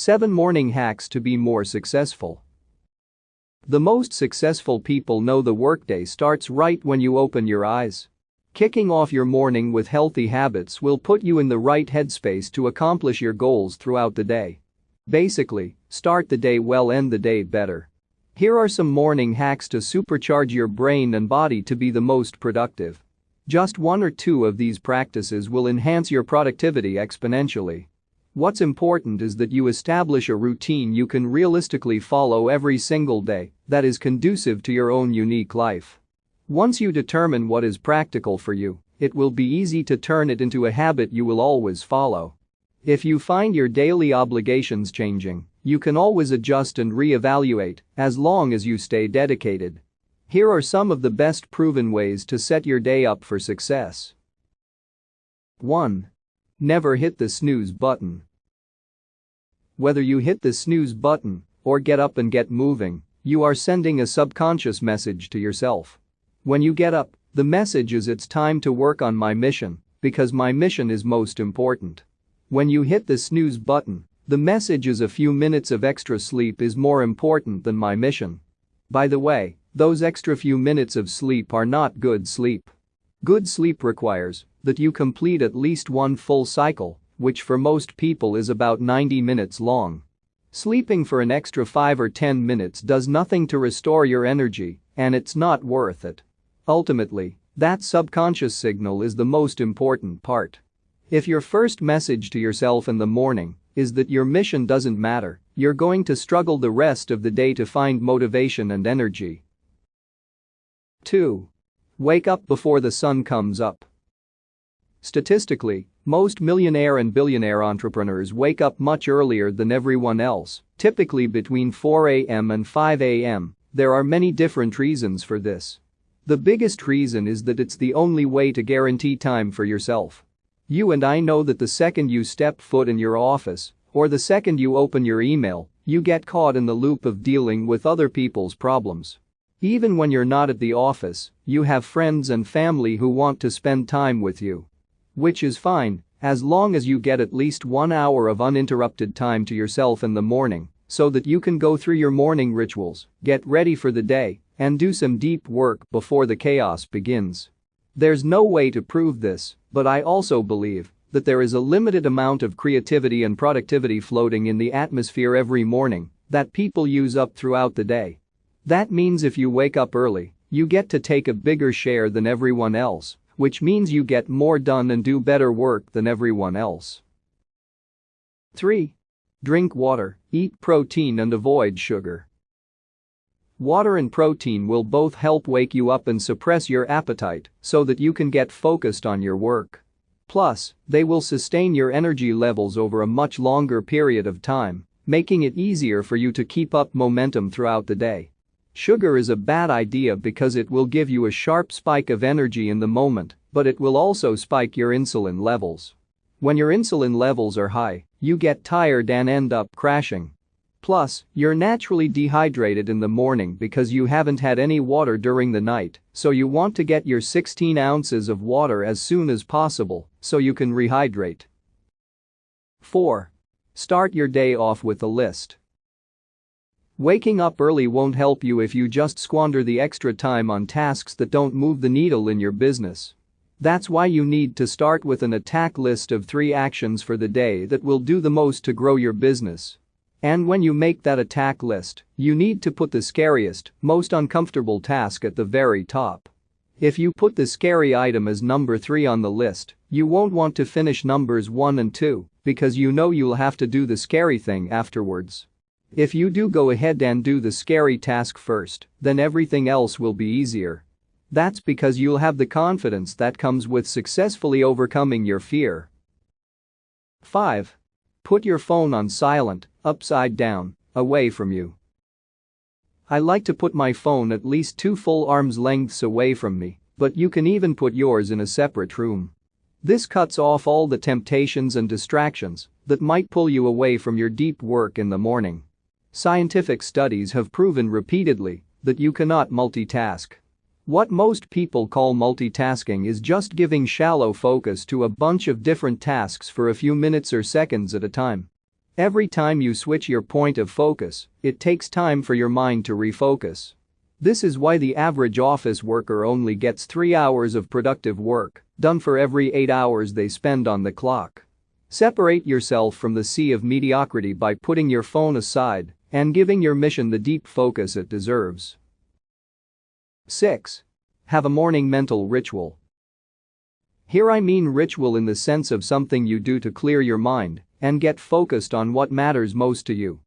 7 morning hacks to be more successful. The most successful people know the workday starts right when you open your eyes. Kicking off your morning with healthy habits will put you in the right headspace to accomplish your goals throughout the day. Basically, start the day well, end the day better. Here are some morning hacks to supercharge your brain and body to be the most productive. Just 1 or 2 of these practices will enhance your productivity exponentially. What's important is that you establish a routine you can realistically follow every single day that is conducive to your own unique life. Once you determine what is practical for you, it will be easy to turn it into a habit you will always follow. If you find your daily obligations changing, you can always adjust and re-evaluate as long as you stay dedicated. Here are some of the best proven ways to set your day up for success. 1. Never hit the snooze button. Whether you hit the snooze button or get up and get moving, you are sending a subconscious message to yourself. When you get up, the message is it's time to work on my mission, because my mission is most important. When you hit the snooze button, the message is a few minutes of extra sleep is more important than my mission. By the way, those extra few minutes of sleep are not good sleep. Good sleep requires that you complete at least 1 full cycle, which for most people is about 90 minutes long. Sleeping for an extra 5 or 10 minutes does nothing to restore your energy, and it's not worth it. Ultimately, that subconscious signal is the most important part. If your first message to yourself in the morning is that your mission doesn't matter, you're going to struggle the rest of the day to find motivation and energy. 2. Wake up before the sun comes up. Statistically, most millionaire and billionaire entrepreneurs wake up much earlier than everyone else, typically between 4 a.m. and 5 a.m. There are many different reasons for this. The biggest reason is that it's the only way to guarantee time for yourself. You and I know that the second you step foot in your office, or the second you open your email, you get caught in the loop of dealing with other people's problems. Even when you're not at the office, you have friends and family who want to spend time with you. Which is fine, as long as you get at least 1 hour of uninterrupted time to yourself in the morning, so that you can go through your morning rituals, get ready for the day, and do some deep work before the chaos begins. There's no way to prove this, but I also believe that there is a limited amount of creativity and productivity floating in the atmosphere every morning that people use up throughout the day. That means if you wake up early, you get to take a bigger share than everyone else, which means you get more done and do better work than everyone else. 3. Drink water, eat protein and avoid sugar. Water and protein will both help wake you up and suppress your appetite so that you can get focused on your work. Plus, they will sustain your energy levels over a much longer period of time, making it easier for you to keep up momentum throughout the day. Sugar is a bad idea because it will give you a sharp spike of energy in the moment, but it will also spike your insulin levels. When your insulin levels are high, you get tired and end up crashing. Plus, you're naturally dehydrated in the morning because you haven't had any water during the night, so you want to get your 16 ounces of water as soon as possible so you can rehydrate. 4. Start your day off with a list. Waking up early won't help you if you just squander the extra time on tasks that don't move the needle in your business. That's why you need to start with an attack list of 3 actions for the day that will do the most to grow your business. And when you make that attack list, you need to put the scariest, most uncomfortable task at the very top. If you put the scary item as number 3 on the list, you won't want to finish numbers 1 and 2 because you know you'll have to do the scary thing afterwards. If you do go ahead and do the scary task first, then everything else will be easier. That's because you'll have the confidence that comes with successfully overcoming your fear. 5. Put your phone on silent, upside down, away from you. I like to put my phone at least 2 full arms lengths away from me, but you can even put yours in a separate room. This cuts off all the temptations and distractions that might pull you away from your deep work in the morning. Scientific studies have proven repeatedly that you cannot multitask. What most people call multitasking is just giving shallow focus to a bunch of different tasks for a few minutes or seconds at a time. Every time you switch your point of focus, it takes time for your mind to refocus. This is why the average office worker only gets 3 hours of productive work done for every 8 hours they spend on the clock. Separate yourself from the sea of mediocrity by putting your phone aside and giving your mission the deep focus it deserves. 6. Have a morning mental ritual. Here I mean ritual in the sense of something you do to clear your mind and get focused on what matters most to you.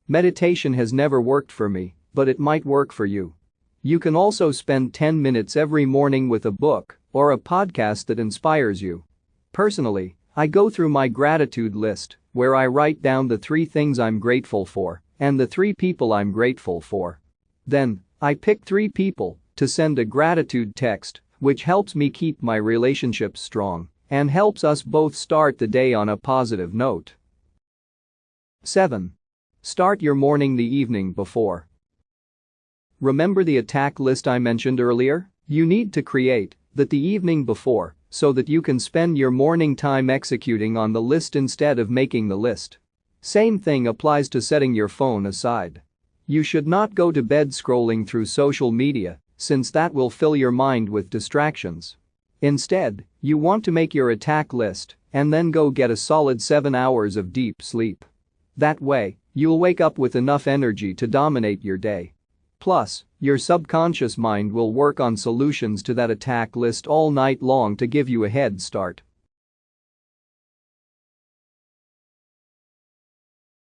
Meditation has never worked for me, but it might work for you. You can also spend 10 minutes every morning with a book or a podcast that inspires you. Personally, I go through my gratitude list, where I write down the 3 things I'm grateful for and the 3 people I'm grateful for. Then, I pick 3 people to send a gratitude text, which helps me keep my relationships strong and helps us both start the day on a positive note. 7. Start your morning the evening before. Remember the attack list I mentioned earlier? You need to create that the evening before so that you can spend your morning time executing on the list instead of making the list. Same thing applies to setting your phone aside. You should not go to bed scrolling through social media, since that will fill your mind with distractions. Instead, you want to make your attack list and then go get a solid 7 hours of deep sleep. That way, you'll wake up with enough energy to dominate your day. Plus, your subconscious mind will work on solutions to that attack list all night long to give you a head start.